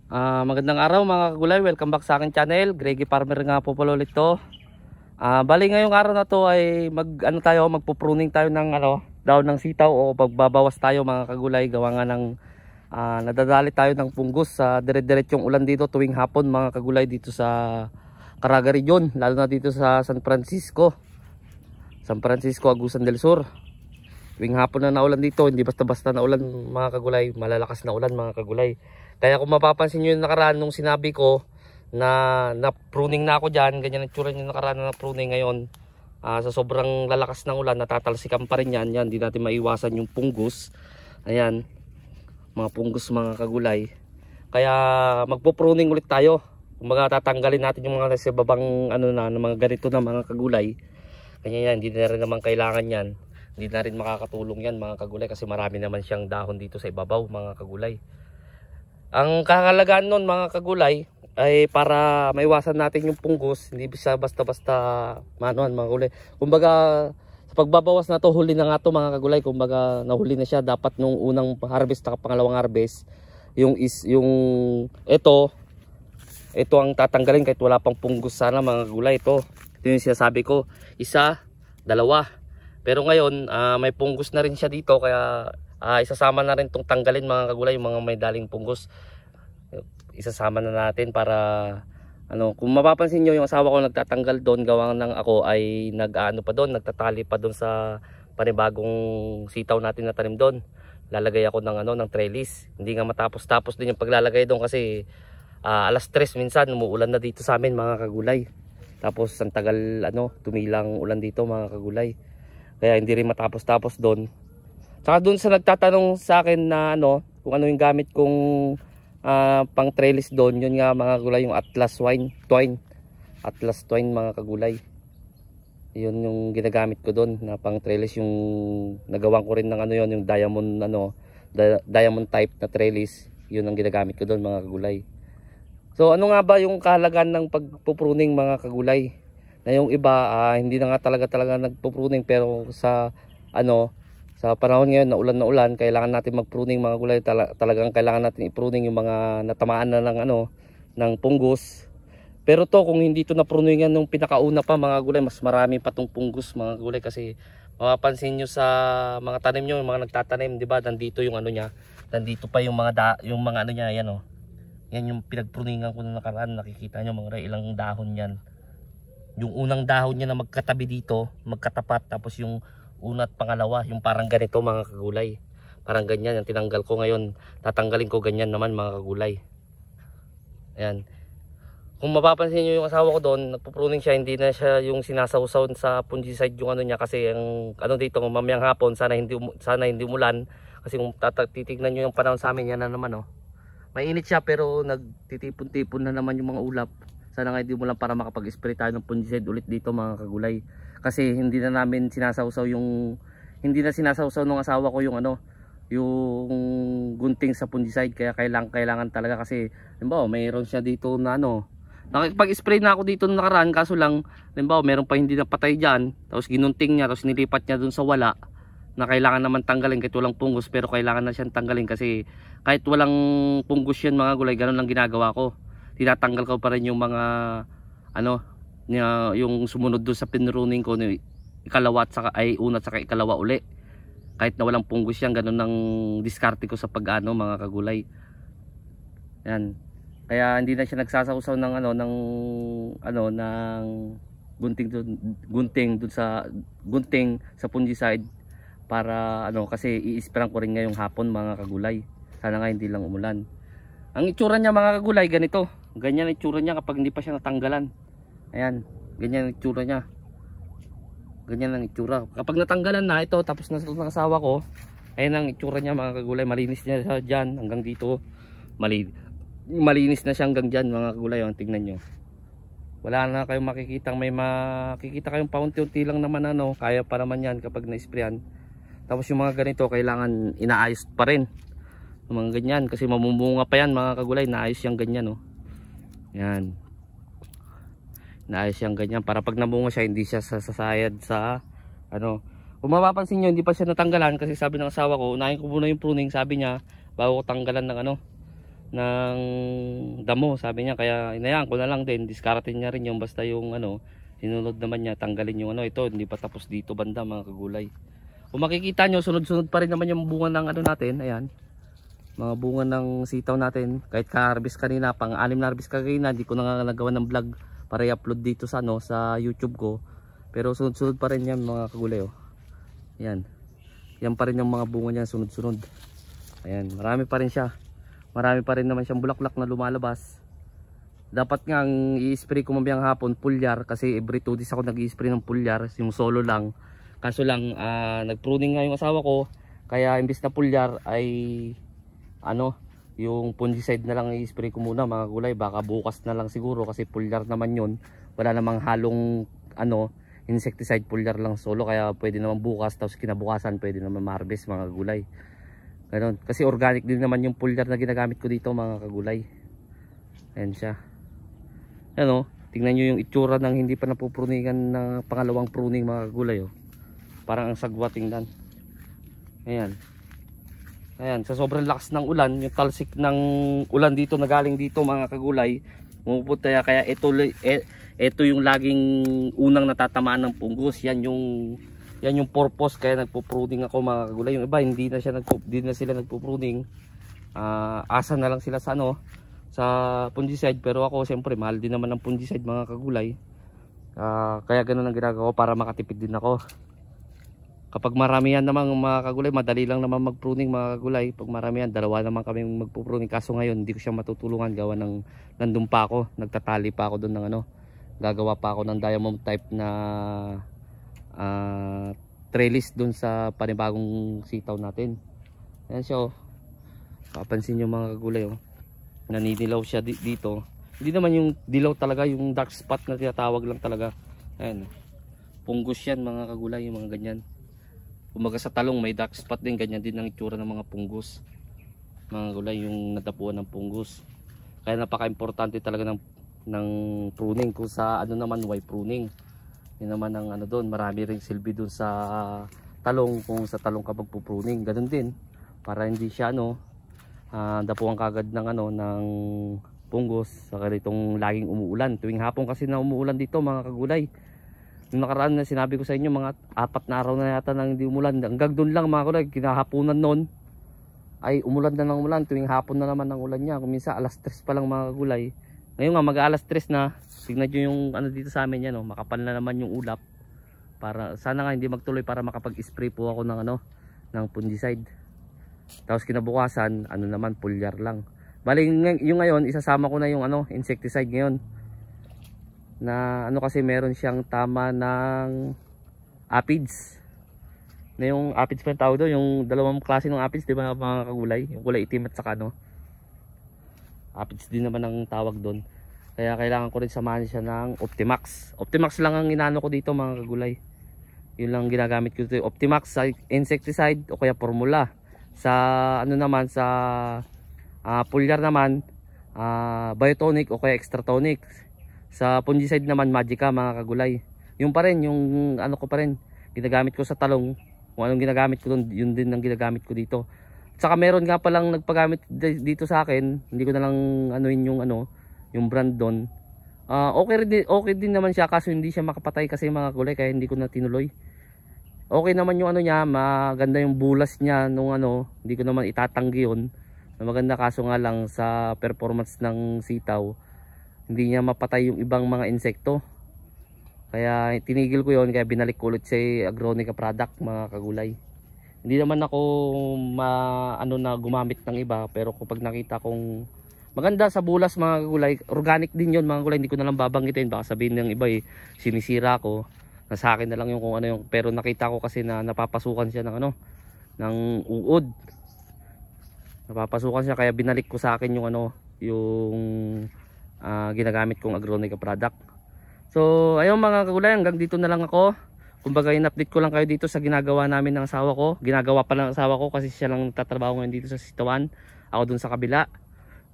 Magandang araw mga kagulay, welcome back sa akin channel. Greggy Farmer nga po pala ulit to. Bali ngayong araw na to ay magpo-pruning tayo ng daon ng sitaw o pagbabawas tayo mga kagulay. Gawa nga ng nadadali tayo ng punggos sa dire-diretsong ulan dito tuwing hapon mga kagulay dito sa Caraga Region, lalo na dito sa San Francisco, Agusan del Sur. Tuwing hapon na naulan dito, hindi basta-basta na ulan mga kagulay, malalakas na ulan mga kagulay. Kaya kung mapapansin nyo yung nakaraan nung sinabi ko na pruning na ako dyan, ganyan ang tsura yung nakaraan na pruning ngayon. Sa sobrang lalakas ng ulan, natatalsikan pa rin yan. Yan, di natin maiwasan yung punggos. Ayan, mga punggos mga kagulay. Kaya magpo-pruning ulit tayo. Kumbaga tatanggalin natin yung mga nasa babang mga ganito na mga kagulay. Kanya yan, hindi na rin naman kailangan yan. Hindi na rin makakatulong yan mga kagulay kasi marami naman siyang dahon dito sa ibabaw mga kagulay. Ang kakalagaan nun mga kagulay ay para maiwasan natin yung punggos, hindi bisa basta-basta manuan mga kagulay. Kumbaga sa pagbabawas na to, huli na nga to mga kagulay. Kumbaga nahuli na siya dapat nung unang harvest at pangalawang harvest. Ito ang tatanggalin kahit wala pang punggos sana mga kagulay. Ito yung sinasabi ko, isa, dalawa. Pero ngayon may punggos na rin siya dito kaya isasama na rin itong tanggalin mga kagulay, yung mga may daling punggos. Isasama na natin para kung mapapansin nyo yung asawa ko nagtatanggal doon, gawa ng ako ay nagtatali pa doon sa panibagong sitaw natin na tanim doon. Lalagay ako ng trellis. Hindi nga matapos-tapos din yung paglalagay doon kasi alas 3 minsan umuulan na dito sa amin mga kagulay. Tapos ang tagal tumilang ulan dito mga kagulay. Kaya hindi rin matapos-tapos doon. Saka doon sa nagtatanong sa akin na kung ano yung gamit kong pang trellis doon, yun nga mga kagulay, yung Atlas twine mga kagulay. Yun yung ginagamit ko doon na pang trellis, yung nagawan ko rin ng yung diamond type na trellis. Yun ang ginagamit ko doon mga kagulay. So ano nga ba yung kahalagan ng pagpupruning mga kagulay? Na yung iba hindi na nga talaga nagpupruning, pero sa panahon ngayon na ulan, kailangan natin magpruning mga gulay. Talagang kailangan natin i-pruning yung mga natamaan na ng punggos. Pero to kung hindi to na-pruningan nung pinakauna pa mga gulay, mas marami pa tong punggos mga gulay. Kasi mapapansin nyo sa mga tanim nyo, yung mga nagtatanim, di ba? Nandito yung niya. Nandito pa yung mga niya, yan Yan yung pinagpruningan ko na nakaraan. Nakikita nyo mga ilang dahon yan. Yung unang dahon niya na magkatabi dito, magkatapat, tapos yung una at pangalawa, yung parang ganito mga kagulay. Parang ganyan, yung tinanggal ko ngayon. Tatanggalin ko ganyan naman mga kagulay. Ayan. Kung mapapansin nyo yung asawa ko doon, nagpo-pruning siya, hindi na siya yung sinasawsaw sa fungicide yung niya. Kasi ang dito, mamayang hapon, sana hindi umulan. Kasi kung titignan nyo yung panahon sa amin, yan na naman mainit siya pero nagtitipon-tipon na naman yung mga ulap. Sana nga hindi umulan para makapag-spray tayo ng fungicide ulit dito mga kagulay. Kasi hindi na sinasawsaw ng asawa ko yung gunting sa fungicide. Kaya kailangan talaga kasi mayroon siya dito na nakipag-spray na ako dito nung nakaraan, kaso lang meron pa hindi napatay dyan, tapos ginunting niya, tapos nilipat niya dun sa wala na kailangan naman tanggalin kahit walang punggos. Pero kailangan na siyang tanggalin kasi kahit walang punggos yan mga gulay, ganun lang ginagawa ko. Tinatanggal ko pa rin yung mga yung sumunod doon sa pinruning ko, una at saka ikalawa uli. Kahit na walang punggos yan, ganun ang diskarte ko sa mga kagulay. Yan. Kaya hindi na siya nagsasawsaw ng gunting sa fungicide para kasi i-sprayan ko rin ngayong hapon mga kagulay. Sana nga hindi lang umulan. Ang itsura niya mga kagulay ganito. Ganyan ang itsura niya kapag hindi pa siya natanggalan. Ayan, ganyan ang itsura niya. Ganyan ang itsura. Kapag natanggalan na ito, tapos na ng asawa ko, ayan ang itsura niya mga kagulay. Malinis niya siya dyan hanggang dito. Malinis na siya hanggang dyan mga kagulay. Tingnan nyo. Wala na kayong makikita kayong paunti-unti lang naman kaya pa naman yan kapag na-sprayan. Tapos yung mga ganito kailangan inaayos pa rin. Yung mga ganyan kasi mamumunga pa yan mga kagulay. Naayos yung ganyan Yan. Naayos yung ganyan para pag namunga siya hindi siya sasayad sa Kung mapapansin nyo, hindi pa siya natanggalan kasi sabi ng asawa ko, unahin ko muna yung pruning, sabi niya, bago ko tanggalan ng ng damo, sabi niya. Kaya inayaan ko na lang din, discardin niya rin yung basta yung ano, sinunod naman niya, tanggalin yung ano. Ito hindi pa tapos dito banda mga kagulay. Kung makikita nyo, sunod-sunod pa rin naman yung bunga ng ano natin. Ayan, mga bunga ng sitaw natin. Kahit ka-harvest kanina, pang-anim na harvest kanina, hindi ko na nagawa ng vlog para i-upload dito sa ano, sa YouTube ko. Pero sunod-sunod pa rin yan mga kagulay, oh. Ayan, yan pa rin yung mga bunga niya, sunod-sunod. Ayan, marami pa rin siya. Marami pa rin naman siyang bulaklak na lumalabas. Dapat nga ang i-spray ko mamayang hapon pulyar, kasi every 2 days ako nag-i-spray ng pulyar, yung solo lang. Kaso lang nag-pruning nga yung asawa ko, kaya imbis na pulyar ay ano, yung fungicide na lang i-spray ko muna mga gulay. Baka bukas na lang siguro, kasi pulyar naman yun, wala namang halong ano, insecticide, pulyar lang solo. Kaya pwede naman bukas, tapos kinabukasan pwede naman ma-harvest mga gulay. Ganon. Kasi organic din naman yung pulyar na ginagamit ko dito mga kagulay. Ayan siya. Ayan, oh, tingnan nyo yung itsura ng hindi pa napupruningan na pangalawang pruning mga kagulay, oh. Parang ang sagwa tingnan. Ayan. Ayan, sa sobrang lakas ng ulan, yung talsik ng ulan dito na galing dito mga kagulay, pumupunta. Kaya ito yung laging unang natatamaan ng punggos. Yan yung purpose kaya nagpo-pruning ako mga kagulay. Yung iba hindi na sila nagpo-pruning. Asa na lang sila sa ano, sa fungicide. Pero ako siyempre mahal din naman ng fungicide mga kagulay. Kaya ganoon ang ginagawa ko para makatipid din ako. Kapag maramihan naman mga kagulay, madali lang naman mag-pruning mga kagulay. Pag maramihan, dalawa naman kami magpo-pruning. Kaso ngayon hindi ko siya matutulungan, gawa ng nandun pa ako, nagtatali pa ako doon ng ano, gagawa pa ako ng diamond type na trellis dun sa panibagong sitaw natin. Ayan siya, oh. Papansin nyo mga kagulay, oh. Naninilaw siya dito. Hindi naman yung dilaw talaga, yung dark spot na tinatawag lang talaga. Ayan, punggos yan mga kagulay, yung mga ganyan. Kumaga sa talong may dark spot din, ganyan din ang itsura ng mga punggos mga kagulay, yung natapuan ng punggos. Kaya napaka-importante talaga ng pruning. Kung sa ano naman, why pruning, yun naman ang ano doon, marami ring silbi doon sa talong. Kung sa talong ka magpupruning, ganun din, para hindi siya ano, dapuan kagad ng ano, ng punggos. Saka ditong laging umuulan tuwing hapon, kasi na umuulan dito mga kagulay. Nung nakaraan na sinabi ko sa inyo, mga 4 na araw na yata nang hindi umulan. Hanggang doon lang mga kagulay, kinahaponan noon ay umulan na ng umulan. Tuwing hapon na naman ang ulan niya. Kung minsan alas 3 pa lang mga kagulay. Ngayon nga mag-alas 3 na. Tignan nyo yung ano dito sa amin yan, oh. Makapal na naman yung ulap. Para sana nga hindi magtuloy, para makapag-spray po ako ng ano, ng fungicide. Tapos kinabukasan ano naman, pulyar lang. Bali yung ngayon isasama ko na yung ano, insecticide ngayon. Na ano, kasi meron siyang tama ng aphids. Na yung aphids pa yung tawag doon, yung dalawang klase ng aphids, di ba mga kagulay? Yung kulay itim at saka ano, aphids din naman ang tawag doon. Kaya kailangan ko rin samahan siya ng Optimax. Optimax lang ang inano ko dito mga kagulay. Yun lang ginagamit ko dito, Optimax sa insecticide o kaya formula. Sa ano naman, sa pulyar naman, biotonic o kaya extra tonic. Sa fungicide naman, Magica mga kagulay. Yung pa rin, yung ano ko pa rin, ginagamit ko sa talong. Kung anong ginagamit ko doon, yun din ang ginagamit ko dito. Saka meron nga palang nagpagamit dito sa akin, hindi ko na lang anuin yung ano, yung brand doon. Okay din naman siya, kaso hindi siya makapatay kasi mga kagulay, kaya hindi ko na tinuloy. Okay naman yung ano niya, maganda yung bulas niya nung ano, hindi ko naman itatanggi yun. Maganda, kaso nga lang sa performance ng sitaw, hindi niya mapatay yung ibang mga insekto. Kaya tinigil ko yon, kaya binalik ko ulit sa Agronica product mga kagulay. Hindi naman ako ano na gumamit ng iba, pero kapag nakita kong maganda sa bulas mga kagulay, organic din yon mga kagulay, hindi ko na lang babanggitin, baka sabihin ng iba sinisira ko. Nasa akin na lang yung kung ano yung, pero nakita ko kasi na napapasukan siya ng ano, ng uod. Napapasukan siya, kaya binalik ko sa akin yung ano, yung ginagamit kong Agronica product. So ayun mga kagulay, hanggang dito na lang ako. Kumbaga in-update ko lang kayo dito sa ginagawa namin ng asawa ko. Ginagawa pa lang ng asawa ko kasi siya lang tatrabaho ngayon dito sa sitawan. Ako dun sa kabila,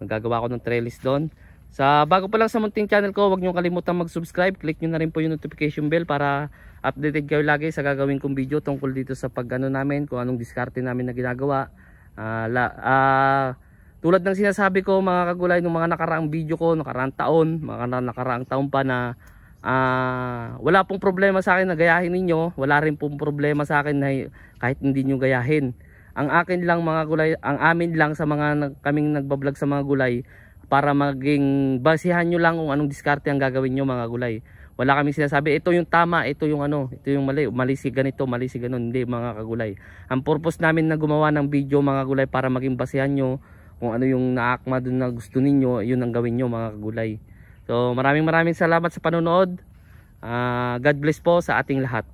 nagagawa ko ng trellis doon. Sa bago pa lang sa munting channel ko, huwag niyo kalimutan mag-subscribe. Click niyo na rin po yung notification bell para updated kayo lagi sa gagawin kong video tungkol dito sa pag-ano namin, kung anong diskarte namin na ginagawa. tulad ng sinasabi ko mga kagulay, ng mga nakaraang video ko, nakaraang taon, mga nakaraang taon pa na wala pong problema sa akin na gayahin ninyo. Wala rin pong problema sa akin na kahit hindi nyo gayahin. Ang akin lang mga gulay, ang amin lang sa mga kaming nagbablog sa mga gulay, para maging basihan nyo lang kung anong diskarte ang gagawin nyo mga gulay. Wala kaming sinasabi ito yung tama, ito yung ano, ito yung mali, mali si ganito, mali si ganon. Hindi mga kagulay. Ang purpose namin na gumawa ng video mga gulay, para maging basihan nyo kung ano yung naakma dun na gusto ninyo, yun ang gawin nyo mga kagulay. So maraming salamat sa panonood. God bless po sa ating lahat.